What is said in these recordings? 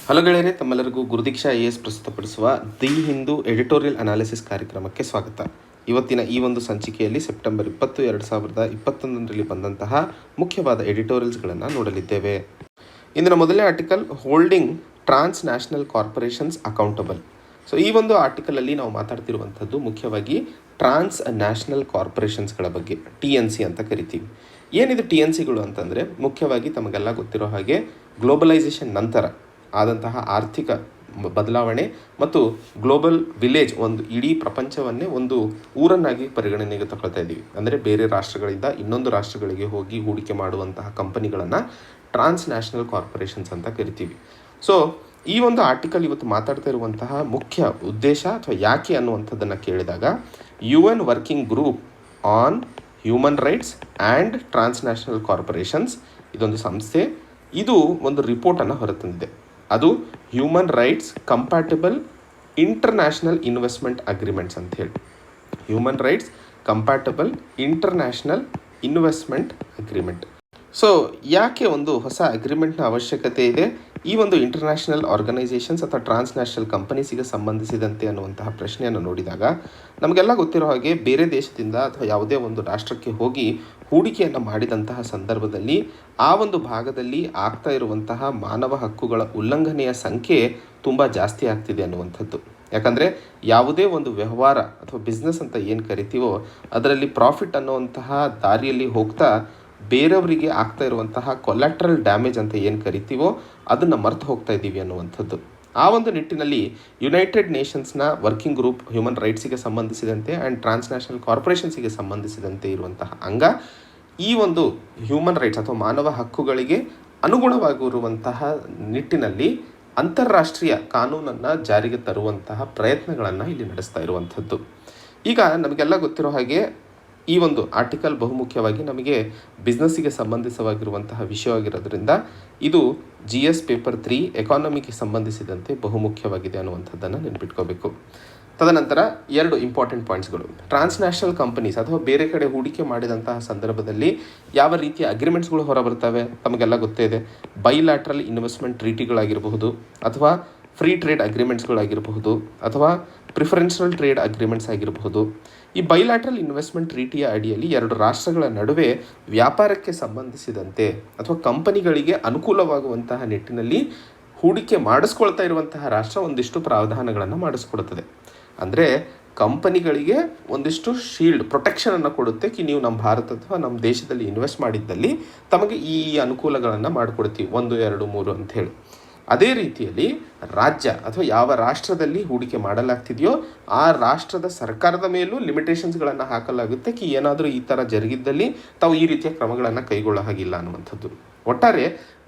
Hello ಗೆಳೆಯರೆ, ತಮ್ಮೆಲ್ಲರಿಗೂ ಗುರುದೀಕ್ಷಾ IAS ಪ್ರಸ್ತುತಪಡಿಸುವ ದಿ ಹಿಂದೂ ಎಡಿಟೋರಿಯಲ್ ಅನಾಲಿಸಿಸ್ ಕಾರ್ಯಕ್ರಮಕ್ಕೆ ಸ್ವಾಗತ. ಇವತ್ತಿನ ಈ ಒಂದು ಸಂಚಿಕೆಯಲ್ಲಿ ಸೆಪ್ಟೆಂಬರ್ 20, 2021ರಲ್ಲಿ ಬಂದಂತಹ ಮುಖ್ಯವಾದ ಎಡಿಟೋರಿಯಲ್ಸ್ಗಳನ್ನು ನೋಡಲಿದ್ದೇವೆ. ಇಂದಿನ ಮೊದಲನೇ ಆರ್ಟಿಕಲ್, ಹೋಲ್ಡಿಂಗ್ ಟ್ರಾನ್ಸ್ ನ್ಯಾಷನಲ್ ಕಾರ್ಪೊರೇಷನ್ಸ್ ಅಕೌಂಟಬಲ್. ಸೊ ಈ ಒಂದು ಆರ್ಟಿಕಲಲ್ಲಿ ನಾವು ಮಾತಾಡ್ತಿರುವಂಥದ್ದು ಮುಖ್ಯವಾಗಿ ಟ್ರಾನ್ಸ್ ನ್ಯಾಷನಲ್ ಕಾರ್ಪೊರೇಷನ್ಸ್ಗಳ ಬಗ್ಗೆ, TNC ಅಂತ ಕರಿತೀವಿ. ಏನಿದು TNCಗಳು ಅಂತಂದರೆ, ಮುಖ್ಯವಾಗಿ ತಮಗೆಲ್ಲ ಗೊತ್ತಿರೋ ಹಾಗೆ ಗ್ಲೋಬಲೈಸೇಷನ್ ನಂತರ ಆದಂತಹ ಆರ್ಥಿಕ ಬದಲಾವಣೆ ಮತ್ತು ಗ್ಲೋಬಲ್ ವಿಲೇಜ್, ಒಂದು ಇಡೀ ಪ್ರಪಂಚವನ್ನೇ ಒಂದು ಊರನ್ನಾಗಿ ಪರಿಗಣನೆಗೆ ತಗೊಳ್ತಾ ಇದ್ದೀವಿ. ಅಂದರೆ ಬೇರೆ ರಾಷ್ಟ್ರಗಳಿಂದ ಇನ್ನೊಂದು ರಾಷ್ಟ್ರಗಳಿಗೆ ಹೋಗಿ ಹೂಡಿಕೆ ಮಾಡುವಂತಹ ಕಂಪನಿಗಳನ್ನು ಟ್ರಾನ್ಸ್ ನ್ಯಾಷನಲ್ ಕಾರ್ಪೊರೇಷನ್ಸ್ ಅಂತ ಕರಿತೀವಿ. ಸೊ ಈ ಒಂದು ಆರ್ಟಿಕಲ್ ಇವತ್ತು ಮಾತಾಡ್ತಾ ಇರುವಂತಹ ಮುಖ್ಯ ಉದ್ದೇಶ ಅಥವಾ ಯಾಕೆ ಅನ್ನುವಂಥದ್ದನ್ನು ಕೇಳಿದಾಗ, UN working group on human rights and transnational corporations, ಇದೊಂದು ಸಂಸ್ಥೆ, ಇದು ಒಂದು ರಿಪೋರ್ಟನ್ನು ಹೊರತಂದಿದೆ. ಅದು human rights compatible international investment agreements ಅಂತ ಹೇಳಿ. Human rights compatible international investment agreement. So ಯಾಕೆ ಒಂದು ಹೊಸ ಅಗ್ರಿಮೆಂಟ್ನ ಅವಶ್ಯಕತೆ ಇದೆ ಈ ಒಂದು ಇಂಟರ್ನ್ಯಾಷನಲ್ ಆರ್ಗನೈಸೇಷನ್ಸ್ ಅಥವಾ ಟ್ರಾನ್ಸ್ನ್ಯಾಷನಲ್ ಕಂಪನೀಸಿಗೆ ಸಂಬಂಧಿಸಿದಂತೆ ಅನ್ನುವಂತಹ ಪ್ರಶ್ನೆಯನ್ನು ನೋಡಿದಾಗ, ನಮಗೆಲ್ಲ ಗೊತ್ತಿರೋ ಹಾಗೆ ಬೇರೆ ದೇಶದಿಂದ ಅಥವಾ ಯಾವುದೇ ಒಂದು ರಾಷ್ಟ್ರಕ್ಕೆ ಹೋಗಿ ಹೂಡಿಕೆಯನ್ನು ಮಾಡಿದಂತಹ ಸಂದರ್ಭದಲ್ಲಿ ಆ ಒಂದು ಭಾಗದಲ್ಲಿ ಆಗ್ತಾ ಇರುವಂತಹ ಮಾನವ ಹಕ್ಕುಗಳ ಉಲ್ಲಂಘನೆಯ ಸಂಖ್ಯೆ ತುಂಬ ಜಾಸ್ತಿ ಆಗ್ತಿದೆ ಅನ್ನುವಂಥದ್ದು. ಯಾಕಂದರೆ ಯಾವುದೇ ಒಂದು ವ್ಯವಹಾರ ಅಥವಾ ಬಿಸ್ನೆಸ್ ಅಂತ ಏನು ಕರಿತೀವೋ ಅದರಲ್ಲಿ ಪ್ರಾಫಿಟ್ ಅನ್ನುವಂತಹ ದಾರಿಯಲ್ಲಿ ಹೋಗ್ತಾ ಬೇರೆಯವರಿಗೆ ಆಗ್ತಾ ಇರುವಂತಹ ಕೊಲ್ಯಾಟ್ರಲ್ ಡ್ಯಾಮೇಜ್ ಅಂತ ಏನು ಕರಿತೀವೋ ಅದನ್ನು ಮರೆತು ಹೋಗ್ತಾ ಇದ್ದೀವಿ ಅನ್ನುವಂಥದ್ದು. ಆ ಒಂದು ನಿಟ್ಟಿನಲ್ಲಿ ಯುನೈಟೆಡ್ ನೇಷನ್ಸ್ನ ವರ್ಕಿಂಗ್ ಗ್ರೂಪ್ ಹ್ಯೂಮನ್ ರೈಟ್ಸಿಗೆ ಸಂಬಂಧಿಸಿದಂತೆ ಆ್ಯಂಡ್ ಟ್ರಾನ್ಸ್ನ್ಯಾಷನಲ್ ಕಾರ್ಪೊರೇಷನ್ಸಿಗೆ ಸಂಬಂಧಿಸಿದಂತೆ ಇರುವಂತಹ ಅಂಗ ಈ ಒಂದು ಹ್ಯೂಮನ್ ರೈಟ್ಸ್ ಅಥವಾ ಮಾನವ ಹಕ್ಕುಗಳಿಗೆ ಅನುಗುಣವಾಗಿರುವಂತಹ ನಿಟ್ಟಿನಲ್ಲಿ ಅಂತಾರಾಷ್ಟ್ರೀಯ ಕಾನೂನನ್ನು ಜಾರಿಗೆ ತರುವಂತಹ ಪ್ರಯತ್ನಗಳನ್ನು ಇಲ್ಲಿ ನಡೆಸ್ತಾ ಇರುವಂಥದ್ದು. ಈಗ ನಮಗೆಲ್ಲ ಗೊತ್ತಿರೋ ಹಾಗೆ ಈ ಒಂದು ಆರ್ಟಿಕಲ್ ಬಹುಮುಖ್ಯವಾಗಿ ನಮಗೆ ಬಿಸ್ನೆಸ್ಸಿಗೆ ಸಂಬಂಧಿಸವಾಗಿರುವಂತಹ ವಿಷಯವಾಗಿರೋದ್ರಿಂದ ಇದು GS ಪೇಪರ್ 3 ಎಕಾನಮಿಗೆ ಸಂಬಂಧಿಸಿದಂತೆ ಬಹುಮುಖ್ಯವಾಗಿದೆ ಅನ್ನುವಂಥದ್ದನ್ನು ನೆನಪಿಟ್ಕೋಬೇಕು. ತದನಂತರ 2 ಇಂಪಾರ್ಟೆಂಟ್ ಪಾಯಿಂಟ್ಸ್ಗಳು. ಟ್ರಾನ್ಸ್ನ್ಯಾಷನಲ್ ಕಂಪನೀಸ್ ಅಥವಾ ಬೇರೆ ಕಡೆ ಹೂಡಿಕೆ ಮಾಡಿದಂತಹ ಸಂದರ್ಭದಲ್ಲಿ ಯಾವ ರೀತಿಯ ಅಗ್ರಿಮೆಂಟ್ಸ್ಗಳು ಹೊರಬರ್ತವೆ ತಮಗೆಲ್ಲ ಗೊತ್ತೇ ಇದೆ. ಬೈಲ್ಯಾಟ್ರಲ್ ಇನ್ವೆಸ್ಟ್ಮೆಂಟ್ ಟ್ರೀಟಿಗಳಾಗಿರಬಹುದು, ಅಥವಾ ಫ್ರೀ ಟ್ರೇಡ್ ಅಗ್ರಿಮೆಂಟ್ಸ್ಗಳಾಗಿರಬಹುದು, ಅಥವಾ ಪ್ರಿಫರೆನ್ಷಿಯಲ್ ಟ್ರೇಡ್ ಅಗ್ರಿಮೆಂಟ್ಸ್ ಆಗಿರಬಹುದು. ಈ ಬೈಲ್ಯಾಟ್ರಲ್ ಇನ್ವೆಸ್ಟ್ಮೆಂಟ್ ಟ್ರೀಟಿಯ ಅಡಿಯಲ್ಲಿ 2 ರಾಷ್ಟ್ರಗಳ ನಡುವೆ ವ್ಯಾಪಾರಕ್ಕೆ ಸಂಬಂಧಿಸಿದಂತೆ ಅಥವಾ ಕಂಪನಿಗಳಿಗೆ ಅನುಕೂಲವಾಗುವಂತಹ ನಿಟ್ಟಿನಲ್ಲಿ ಹೂಡಿಕೆ ಮಾಡಿಸ್ಕೊಳ್ತಾ ಇರುವಂತಹ ರಾಷ್ಟ್ರ ಒಂದಿಷ್ಟು ಪ್ರಾವಧಾನಗಳನ್ನು ಮಾಡಿಸ್ಕೊಡುತ್ತದೆ. ಅಂದರೆ ಕಂಪನಿಗಳಿಗೆ ಒಂದಿಷ್ಟು ಶೀಲ್ಡ್ ಪ್ರೊಟೆಕ್ಷನನ್ನು ಕೊಡುತ್ತೆ ಕಿ ನೀವು ನಮ್ಮ ಭಾರತ ಅಥವಾ ನಮ್ಮ ದೇಶದಲ್ಲಿ ಇನ್ವೆಸ್ಟ್ ಮಾಡಿದ್ದಲ್ಲಿ ತಮಗೆ ಈ ಅನುಕೂಲಗಳನ್ನು ಮಾಡಿಕೊಡ್ತೀವಿ 1, 2, 3 ಅಂತ ಹೇಳಿ. ಅದೇ ರೀತಿಯಲ್ಲಿ ರಾಜ್ಯ ಅಥವಾ ಯಾವ ರಾಷ್ಟ್ರದಲ್ಲಿ ಹೂಡಿಕೆ ಮಾಡಲಾಗ್ತಿದೆಯೋ ಆ ರಾಷ್ಟ್ರದ ಸರ್ಕಾರದ ಮೇಲೂ ಲಿಮಿಟೇಷನ್ಸ್ಗಳನ್ನು ಹಾಕಲಾಗುತ್ತೆ ಕಿ ಏನಾದರೂ ಈ ಥರ ಜರುಗಿದ್ದಲ್ಲಿ ತಾವು ಈ ರೀತಿಯ ಕ್ರಮಗಳನ್ನು ಕೈಗೊಳ್ಳೋ ಹಾಗಿಲ್ಲ ಅನ್ನುವಂಥದ್ದು. ಒಟ್ಟಾರೆ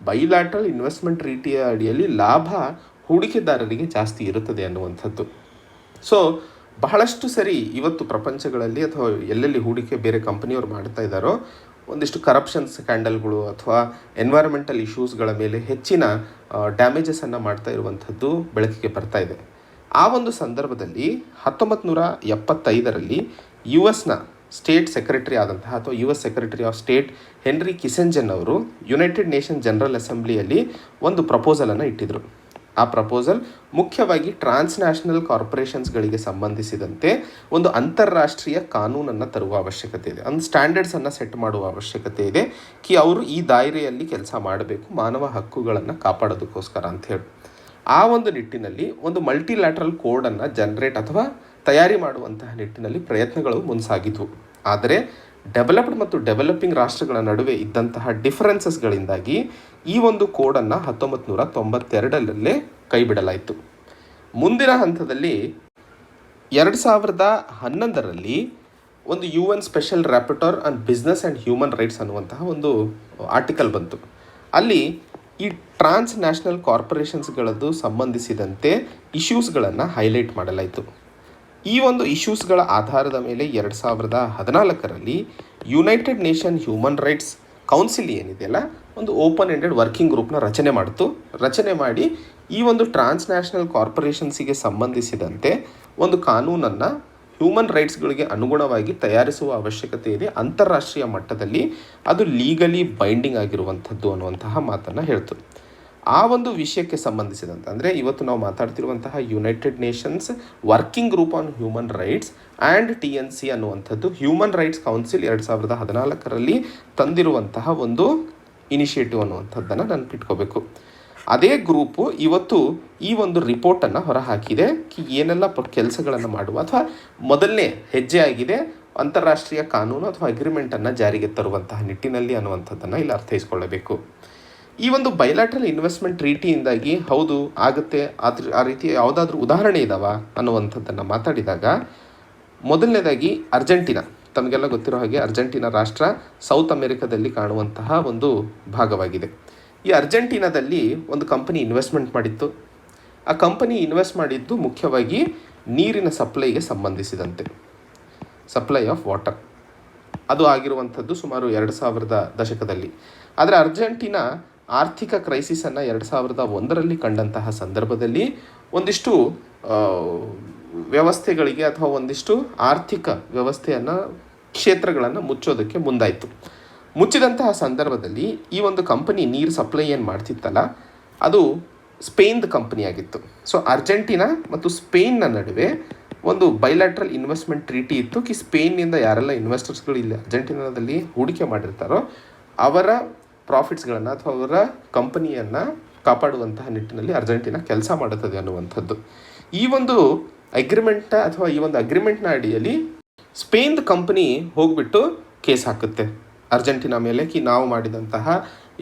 ಬೈಲ್ಯಾಟ್ರಲ್ ಇನ್ವೆಸ್ಟ್ಮೆಂಟ್ ಟ್ರೀಟಿಯ ಅಡಿಯಲ್ಲಿ ಲಾಭ ಹೂಡಿಕೆದಾರರಿಗೆ ಜಾಸ್ತಿ ಇರುತ್ತದೆ ಅನ್ನುವಂಥದ್ದು. ಸೊ ಬಹಳಷ್ಟು ಸರಿ ಇವತ್ತು ಪ್ರಪಂಚಗಳಲ್ಲಿ ಅಥವಾ ಎಲ್ಲೆಲ್ಲಿ ಹೂಡಿಕೆ ಬೇರೆ ಕಂಪನಿಯವರು ಮಾಡ್ತಾ ಇದ್ದಾರೋ ಒಂದಿಷ್ಟು ಕರಪ್ಷನ್ ಸ್ಕ್ಯಾಂಡಲ್ಗಳು ಅಥವಾ ಎನ್ವೈರನ್ಮೆಂಟಲ್ ಇಶ್ಯೂಸ್ಗಳ ಮೇಲೆ ಹೆಚ್ಚಿನ ಡ್ಯಾಮೇಜಸನ್ನು ಮಾಡ್ತಾ ಇರುವಂಥದ್ದು ಬೆಳಕಿಗೆ ಬರ್ತಾ ಇದೆ. ಆ ಒಂದು ಸಂದರ್ಭದಲ್ಲಿ 1975ರಲ್ಲಿ US ಸ್ಟೇಟ್ ಸೆಕ್ರೆಟರಿ ಆದಂತಹ ಅಥವಾ US secretary of state Henry Kissinger ಅವರು ಯುನೈಟೆಡ್ ನೇಷನ್ ಜನರಲ್ ಅಸೆಂಬ್ಲಿಯಲ್ಲಿ ಒಂದು ಪ್ರಪೋಸಲನ್ನು ಇಟ್ಟಿದ್ದರು. ಆ ಪ್ರಪೋಸಲ್ ಮುಖ್ಯವಾಗಿ ಟ್ರಾನ್ಸ್ನ್ಯಾಷನಲ್ ಕಾರ್ಪೊರೇಷನ್ಸ್ಗಳಿಗೆ ಸಂಬಂಧಿಸಿದಂತೆ ಒಂದು ಅಂತಾರಾಷ್ಟ್ರೀಯ ಕಾನೂನನ್ನು ತರುವ ಅವಶ್ಯಕತೆ ಇದೆ, ಒಂದು ಸ್ಟ್ಯಾಂಡರ್ಡ್ಸನ್ನು ಸೆಟ್ ಮಾಡುವ ಅವಶ್ಯಕತೆ ಇದೆ ಕಿ ಅವರು ಈ ದಾಯರೆಯಲ್ಲಿ ಕೆಲಸ ಮಾಡಬೇಕು ಮಾನವ ಹಕ್ಕುಗಳನ್ನು ಕಾಪಾಡೋದಕ್ಕೋಸ್ಕರ ಅಂಥೇಳಿ. ಆ ಒಂದು ನಿಟ್ಟಿನಲ್ಲಿ ಒಂದು ಮಲ್ಟಿಲ್ಯಾಟ್ರಲ್ ಕೋಡನ್ನು ಜನರೇಟ್ ಅಥವಾ ತಯಾರಿ ಮಾಡುವಂತಹ ನಿಟ್ಟಿನಲ್ಲಿ ಪ್ರಯತ್ನಗಳು ಮುಂಸಾಗಿದ್ವು. ಆದರೆ ಡೆವಲಪ್ಡ್ ಮತ್ತು ಡೆವಲಪಿಂಗ್ ರಾಷ್ಟ್ರಗಳ ನಡುವೆ ಇದ್ದಂತಹ ಡಿಫರೆನ್ಸಸ್ಗಳಿಂದಾಗಿ ಈ ಒಂದು ಕೋಡನ್ನು 1992ರಲ್ಲೇ ಕೈ ಬಿಡಲಾಯಿತು. ಮುಂದಿನ ಹಂತದಲ್ಲಿ 2011ರಲ್ಲಿ ಒಂದು UN special rapporteur on business and human rights ಅನ್ನುವಂತಹ ಒಂದು ಆರ್ಟಿಕಲ್ ಬಂತು. ಅಲ್ಲಿ ಈ ಟ್ರಾನ್ಸ್ ನ್ಯಾಷನಲ್ ಕಾರ್ಪೊರೇಷನ್ಸ್ಗಳದ್ದು ಸಂಬಂಧಿಸಿದಂತೆ ಇಶ್ಯೂಸ್ಗಳನ್ನು ಹೈಲೈಟ್ ಮಾಡಲಾಯಿತು. ಈ ಒಂದು ಇಶ್ಯೂಸ್ಗಳ ಆಧಾರದ ಮೇಲೆ 2014ರಲ್ಲಿ United Nation human rights council ಏನಿದೆಯಲ್ಲ ಒಂದು ಓಪನ್ ಎಂಡೆಡ್ ವರ್ಕಿಂಗ್ ಗ್ರೂಪ್ನ ರಚನೆ ಮಾಡಿ ಈ ಒಂದು ಟ್ರಾನ್ಸ್ನ್ಯಾಷನಲ್ ಕಾರ್ಪೊರೇಷನ್ಸಿಗೆ ಸಂಬಂಧಿಸಿದಂತೆ ಒಂದು ಕಾನೂನನ್ನು ಹ್ಯೂಮನ್ ರೈಟ್ಸ್ಗಳಿಗೆ ಅನುಗುಣವಾಗಿ ತಯಾರಿಸುವ ಅವಶ್ಯಕತೆ ಇದೆ ಅಂತಾರಾಷ್ಟ್ರೀಯ ಮಟ್ಟದಲ್ಲಿ, ಅದು ಲೀಗಲಿ ಬೈಂಡಿಂಗ್ ಆಗಿರುವಂಥದ್ದು ಅನ್ನುವಂತಹ ಮಾತನ್ನು ಹೇಳ್ತು. ಆ ಒಂದು ವಿಷಯಕ್ಕೆ ಸಂಬಂಧಿಸಿದಂತೆ ಅಂದರೆ ಇವತ್ತು ನಾವು ಮಾತಾಡ್ತಿರುವಂತಹ United Nations working group on human rights and TNC ಅನ್ನುವಂಥದ್ದು ಹ್ಯೂಮನ್ ರೈಟ್ಸ್ ಕೌನ್ಸಿಲ್ 2014ರಲ್ಲಿ ತಂದಿರುವಂತಹ ಒಂದು ಇನಿಷಿಯೇಟಿವ್ ಅನ್ನುವಂಥದ್ದನ್ನು ನೆನಪಿಟ್ಕೋಬೇಕು. ಅದೇ ಗ್ರೂಪು ಇವತ್ತು ಈ ಒಂದು ರಿಪೋರ್ಟನ್ನು ಹೊರಹಾಕಿದೆ. ಏನೆಲ್ಲ ಕೆಲಸಗಳನ್ನು ಮಾಡುವ ಅಥವಾ ಮೊದಲನೇ ಹೆಜ್ಜೆ ಆಗಿದೆ ಅಂತಾರಾಷ್ಟ್ರೀಯ ಕಾನೂನು ಅಥವಾ ಅಗ್ರಿಮೆಂಟನ್ನು ಜಾರಿಗೆ ತರುವಂತಹ ನಿಟ್ಟಿನಲ್ಲಿ ಅನ್ನುವಂಥದ್ದನ್ನು ಇಲ್ಲಿ ಅರ್ಥೈಸ್ಕೊಳ್ಳಬೇಕು. ಈ ಒಂದು ಬೈಲಾಟ್ರಲ್ ಇನ್ವೆಸ್ಟ್ಮೆಂಟ್ ಟ್ರೀಟಿಯಿಂದಾಗಿ ಹೌದು ಆಗುತ್ತೆ, ಆ ರೀತಿ ಯಾವುದಾದ್ರೂ ಉದಾಹರಣೆ ಇದ್ದಾವ ಅನ್ನುವಂಥದ್ದನ್ನು ಮಾತಾಡಿದಾಗ ಮೊದಲನೇದಾಗಿ ಅರ್ಜೆಂಟೀನಾ, ತಮಗೆಲ್ಲ ಗೊತ್ತಿರೋ ಹಾಗೆ ಅರ್ಜೆಂಟೀನಾ ರಾಷ್ಟ್ರ ಸೌತ್ ಅಮೆರಿಕಾದಲ್ಲಿ ಕಾಣುವಂತಹ ಒಂದು ಭಾಗವಾಗಿದೆ. ಈ ಅರ್ಜೆಂಟೀನಾದಲ್ಲಿ ಒಂದು ಕಂಪನಿ ಇನ್ವೆಸ್ಟ್ಮೆಂಟ್ ಮಾಡಿತ್ತು. ಆ ಕಂಪನಿ ಇನ್ವೆಸ್ಟ್ ಮಾಡಿದ್ದು ಮುಖ್ಯವಾಗಿ ನೀರಿನ ಸಪ್ಲೈಗೆ ಸಂಬಂಧಿಸಿದಂತೆ, ಸಪ್ಲೈ ಆಫ್ ವಾಟರ್. ಅದು ಆಗಿರುವಂಥದ್ದು ಸುಮಾರು 2000ರ ದಶಕದಲ್ಲಿ. ಆದರೆ ಅರ್ಜೆಂಟೀನಾ ಆರ್ಥಿಕ ಕ್ರೈಸಿಸನ್ನು 2001ರಲ್ಲಿ ಕಂಡಂತಹ ಸಂದರ್ಭದಲ್ಲಿ ಒಂದಿಷ್ಟು ವ್ಯವಸ್ಥೆಗಳಿಗೆ ಅಥವಾ ಒಂದಿಷ್ಟು ಆರ್ಥಿಕ ವ್ಯವಸ್ಥೆಯನ್ನು ಕ್ಷೇತ್ರಗಳನ್ನು ಮುಚ್ಚೋದಕ್ಕೆ ಮುಂದಾಯಿತು. ಮುಚ್ಚಿದಂತಹ ಸಂದರ್ಭದಲ್ಲಿ ಈ ಒಂದು ಕಂಪನಿ ನೀರು ಸಪ್ಲೈ ಏನು ಮಾಡ್ತಿತ್ತಲ್ಲ ಅದು ಸ್ಪೇನ್ದ ಕಂಪನಿಯಾಗಿತ್ತು. ಸೊ ಅರ್ಜೆಂಟೀನಾ ಮತ್ತು ಸ್ಪೇನ್ನ ನಡುವೆ ಒಂದು ಬೈಲ್ಯಾಟ್ರಲ್ ಇನ್ವೆಸ್ಟ್ಮೆಂಟ್ ಟ್ರೀಟಿ ಇತ್ತು. ಸ್ಪೇನ್ನಿಂದ ಯಾರೆಲ್ಲ ಇನ್ವೆಸ್ಟರ್ಸ್ಗಳು ಇಲ್ಲಿ ಅರ್ಜೆಂಟೀನಾದಲ್ಲಿ ಹೂಡಿಕೆ ಮಾಡಿರ್ತಾರೋ ಅವರ ಪ್ರಾಫಿಟ್ಸ್ಗಳನ್ನು ಅಥವಾ ಅವರ ಕಂಪನಿಯನ್ನು ಕಾಪಾಡುವಂತಹ ನಿಟ್ಟಿನಲ್ಲಿ ಅರ್ಜೆಂಟೀನಾ ಕೆಲಸ ಮಾಡುತ್ತದೆ ಅನ್ನುವಂಥದ್ದು. ಈ ಒಂದು ಅಗ್ರಿಮೆಂಟ್ನ ಅಡಿಯಲ್ಲಿ ಸ್ಪೇನ್ದ ಕಂಪನಿ ಹೋಗ್ಬಿಟ್ಟು ಕೇಸ್ ಹಾಕುತ್ತೆ ಅರ್ಜೆಂಟೀನಾ ಮೇಲೆ ನಾವು ಮಾಡಿದಂತಹ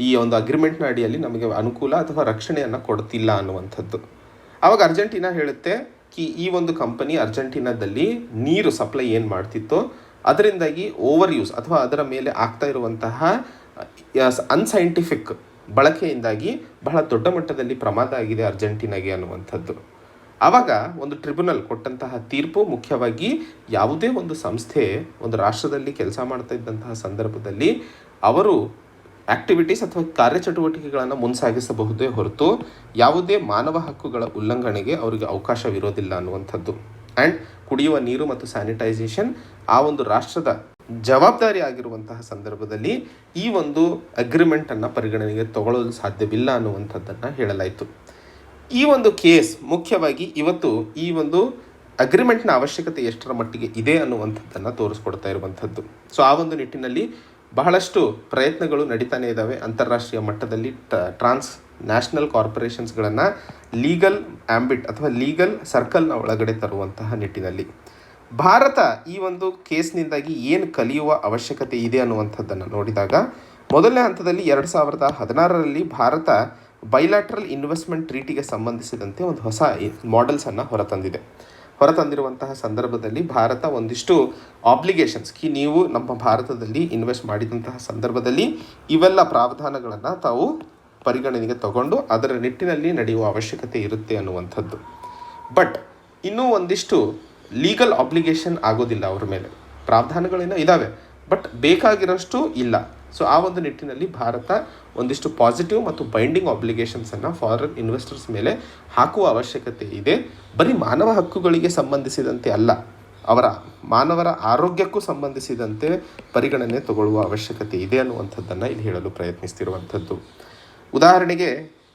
ಈ ಒಂದು ಅಗ್ರಿಮೆಂಟ್ನ ಅಡಿಯಲ್ಲಿ ನಮಗೆ ಅನುಕೂಲ ಅಥವಾ ರಕ್ಷಣೆಯನ್ನು ಕೊಡ್ತಿಲ್ಲ ಅನ್ನುವಂಥದ್ದು. ಆವಾಗ ಅರ್ಜೆಂಟೀನಾ ಹೇಳುತ್ತೆ ಈ ಒಂದು ಕಂಪನಿ ಅರ್ಜೆಂಟೀನಾದಲ್ಲಿ ನೀರು ಸಪ್ಲೈ ಏನು ಮಾಡ್ತಿತ್ತೋ ಅದರಿಂದಾಗಿ ಓವರ್ ಯೂಸ್ ಅಥವಾ ಅದರ ಮೇಲೆ ಆಗ್ತಾ ಇರುವಂತಹ ಅನ್ಸೈಂಟಿಫಿಕ್ ಬಳಕೆಯಿಂದಾಗಿ ಬಹಳ ದೊಡ್ಡ ಮಟ್ಟದಲ್ಲಿ ಪ್ರಮಾದ ಆಗಿದೆ ಅರ್ಜೆಂಟೀನಾಗೆ ಅನ್ನುವಂಥದ್ದು. ಆವಾಗ ಒಂದು ಟ್ರಿಬ್ಯುನಲ್ ಕೊಟ್ಟಂತಹ ತೀರ್ಪು ಮುಖ್ಯವಾಗಿ ಯಾವುದೇ ಒಂದು ಸಂಸ್ಥೆ ಒಂದು ರಾಷ್ಟ್ರದಲ್ಲಿ ಕೆಲಸ ಮಾಡ್ತಾ ಇದ್ದಂತಹ ಸಂದರ್ಭದಲ್ಲಿ ಅವರು ಆ್ಯಕ್ಟಿವಿಟೀಸ್ ಅಥವಾ ಕಾರ್ಯಚಟುವಟಿಕೆಗಳನ್ನು ಮುನ್ಸಾಗಿಸಬಹುದೇ ಹೊರತು ಯಾವುದೇ ಮಾನವ ಹಕ್ಕುಗಳ ಉಲ್ಲಂಘನೆಗೆ ಅವರಿಗೆ ಅವಕಾಶವಿರೋದಿಲ್ಲ ಅನ್ನುವಂಥದ್ದು. ಆ್ಯಂಡ್ ಕುಡಿಯುವ ನೀರು ಮತ್ತು ಸ್ಯಾನಿಟೈಸೇಷನ್ ಆ ಒಂದು ರಾಷ್ಟ್ರದ ಜವಾಬ್ದಾರಿ ಆಗಿರುವಂತಹ ಸಂದರ್ಭದಲ್ಲಿ ಈ ಒಂದು ಅಗ್ರಿಮೆಂಟನ್ನು ಪರಿಗಣನೆಗೆ ತಗೊಳ್ಳಲು ಸಾಧ್ಯವಿಲ್ಲ ಅನ್ನುವಂಥದ್ದನ್ನು ಹೇಳಲಾಯಿತು. ಈ ಒಂದು ಕೇಸ್ ಮುಖ್ಯವಾಗಿ ಇವತ್ತು ಈ ಒಂದು ಅಗ್ರಿಮೆಂಟ್ನ ಅವಶ್ಯಕತೆ ಎಷ್ಟರ ಮಟ್ಟಿಗೆ ಇದೆ ಅನ್ನುವಂಥದ್ದನ್ನು ತೋರಿಸ್ಕೊಡ್ತಾ ಇರುವಂಥದ್ದು. ಸೊ ಆ ಒಂದು ನಿಟ್ಟಿನಲ್ಲಿ ಬಹಳಷ್ಟು ಪ್ರಯತ್ನಗಳು ನಡೀತಾನೆ ಇದ್ದಾವೆ. ಅಂತಾರಾಷ್ಟ್ರೀಯ ಮಟ್ಟದಲ್ಲಿ ಟ್ರಾನ್ಸ್ ನ್ಯಾಷನಲ್ ಕಾರ್ಪೊರೇಷನ್ಸ್ಗಳನ್ನು ಲೀಗಲ್ ಆ್ಯಂಬಿಟ್ ಅಥವಾ ಲೀಗಲ್ ಸರ್ಕಲ್ನ ಒಳಗಡೆ ತರುವಂತಹ ನಿಟ್ಟಿನಲ್ಲಿ ಭಾರತ ಈ ಒಂದು ಕೇಸ್ನಿಂದಾಗಿ ಏನು ಕಲಿಯುವ ಅವಶ್ಯಕತೆ ಇದೆ ಅನ್ನುವಂಥದ್ದನ್ನು ನೋಡಿದಾಗ ಮೊದಲನೇ ಹಂತದಲ್ಲಿ 2016ರಲ್ಲಿ ಭಾರತ ಬೈಲ್ಯಾಟ್ರಲ್ ಇನ್ವೆಸ್ಟ್ಮೆಂಟ್ ಟ್ರೀಟಿಗೆ ಸಂಬಂಧಿಸಿದಂತೆ ಒಂದು ಹೊಸ ಮಾಡೆಲ್ಸನ್ನು ಹೊರತಂದಿರುವಂತಹ ಸಂದರ್ಭದಲ್ಲಿ ಭಾರತ ಒಂದಿಷ್ಟು ಆಬ್ಲಿಗೇಷನ್ಸ್ ನೀವು ನಮ್ಮ ಭಾರತದಲ್ಲಿ ಇನ್ವೆಸ್ಟ್ ಮಾಡಿದಂತಹ ಸಂದರ್ಭದಲ್ಲಿ ಇವೆಲ್ಲ ಪ್ರಾವಧಾನಗಳನ್ನು ತಾವು ಪರಿಗಣನೆಗೆ ತಗೊಂಡು ಅದರ ನಿಟ್ಟಿನಲ್ಲಿ ನಡೆಯುವ ಅವಶ್ಯಕತೆ ಇರುತ್ತೆ ಅನ್ನುವಂಥದ್ದು. ಬಟ್ ಇನ್ನೂ ಒಂದಿಷ್ಟು ಲೀಗಲ್ ಆಬ್ಲಿಗೇಷನ್ ಆಗೋದಿಲ್ಲ ಅವ್ರ ಮೇಲೆ. ಪ್ರಾವಧಾನಗಳೇನೋ ಇದ್ದಾವೆ ಬಟ್ ಬೇಕಾಗಿರೋಷ್ಟು ಇಲ್ಲ. ಸೊ ಆ ಒಂದು ನಿಟ್ಟಿನಲ್ಲಿ ಭಾರತ ಒಂದಿಷ್ಟು ಪಾಸಿಟಿವ್ ಮತ್ತು ಬೈಂಡಿಂಗ್ ಆಬ್ಲಿಗೇಷನ್ಸನ್ನು ಫಾರಿನ್ ಇನ್ವೆಸ್ಟರ್ಸ್ ಮೇಲೆ ಹಾಕುವ ಅವಶ್ಯಕತೆ ಇದೆ. ಬರೀ ಮಾನವ ಹಕ್ಕುಗಳಿಗೆ ಸಂಬಂಧಿಸಿದಂತೆ ಅಲ್ಲ, ಮಾನವರ ಆರೋಗ್ಯಕ್ಕೂ ಸಂಬಂಧಿಸಿದಂತೆ ಪರಿಗಣನೆ ತಗೊಳ್ಳುವ ಅವಶ್ಯಕತೆ ಇದೆ ಅನ್ನುವಂಥದ್ದನ್ನು ಇಲ್ಲಿ ಹೇಳಲು ಪ್ರಯತ್ನಿಸ್ತಿರುವಂಥದ್ದು. ಉದಾಹರಣೆಗೆ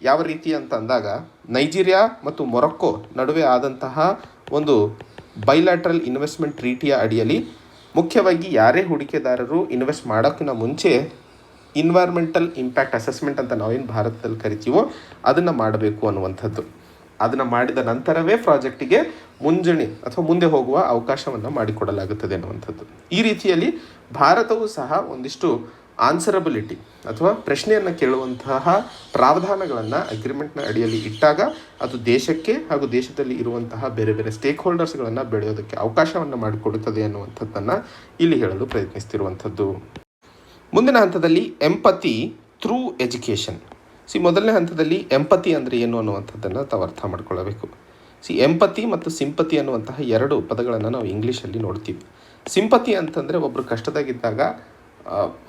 ಯಾವ ರೀತಿ ಅಂತ ಅಂದಾಗ ನೈಜೀರಿಯಾ ಮತ್ತು ಮೊರಕ್ಕೋ ನಡುವೆ ಆದಂತಹ ಒಂದು ಬೈಲ್ಯಾಟ್ರಲ್ ಇನ್ವೆಸ್ಟ್ಮೆಂಟ್ ಟ್ರೀಟಿಯ ಅಡಿಯಲ್ಲಿ ಮುಖ್ಯವಾಗಿ ಯಾರೇ ಹೂಡಿಕೆದಾರರು ಇನ್ವೆಸ್ಟ್ ಮಾಡೋಕ್ಕಿಂತ ಮುಂಚೆ ಇನ್ವೈರ್ಮೆಂಟಲ್ ಇಂಪ್ಯಾಕ್ಟ್ ಅಸೆಸ್ಮೆಂಟ್ ಅಂತ ನಾವೇನು ಭಾರತದಲ್ಲಿ ಕರಿತೀವೋ ಅದನ್ನು ಮಾಡಬೇಕು ಅನ್ನುವಂಥದ್ದು. ಅದನ್ನು ಮಾಡಿದ ನಂತರವೇ ಪ್ರಾಜೆಕ್ಟಿಗೆ ಮುಂದೆ ಹೋಗುವ ಅವಕಾಶವನ್ನು ಮಾಡಿಕೊಡಲಾಗುತ್ತದೆ ಅನ್ನುವಂಥದ್ದು. ಈ ರೀತಿಯಲ್ಲಿ ಭಾರತವು ಸಹ ಒಂದಿಷ್ಟು ಆನ್ಸರಬಿಲಿಟಿ ಅಥವಾ ಪ್ರಶ್ನೆಯನ್ನು ಕೇಳುವಂತಹ ಪ್ರಾವಧಾನಗಳನ್ನು ಅಗ್ರಿಮೆಂಟ್ನ ಅಡಿಯಲ್ಲಿ ಇಟ್ಟಾಗ ಅದು ದೇಶಕ್ಕೆ ಹಾಗೂ ದೇಶದಲ್ಲಿ ಇರುವಂತಹ ಬೇರೆ ಬೇರೆ ಸ್ಟೇಕ್ ಹೋಲ್ಡರ್ಸ್ಗಳನ್ನು ಬೆಳೆಯೋದಕ್ಕೆ ಅವಕಾಶವನ್ನು ಮಾಡಿಕೊಡುತ್ತದೆ ಅನ್ನುವಂಥದ್ದನ್ನು ಇಲ್ಲಿ ಹೇಳಲು ಪ್ರಯತ್ನಿಸ್ತಿರುವಂಥದ್ದು. ಮುಂದಿನ ಹಂತದಲ್ಲಿ ಎಂಪತಿ ಥ್ರೂ ಎಜುಕೇಷನ್. ಮೊದಲನೇ ಹಂತದಲ್ಲಿ ಎಂಪತಿ ಅಂದರೆ ಏನು ಅನ್ನುವಂಥದ್ದನ್ನು ತಾವು ಅರ್ಥ ಮಾಡ್ಕೊಳ್ಳಬೇಕು. ಎಂಪತಿ ಮತ್ತು ಸಿಂಪತಿ ಅನ್ನುವಂತಹ ಎರಡು ಪದಗಳನ್ನು ನಾವು ಇಂಗ್ಲೀಷಲ್ಲಿ ನೋಡ್ತೀವಿ. ಸಿಂಪತಿ ಅಂತಂದರೆ ಒಬ್ಬರು ಕಷ್ಟದಾಗಿದ್ದಾಗ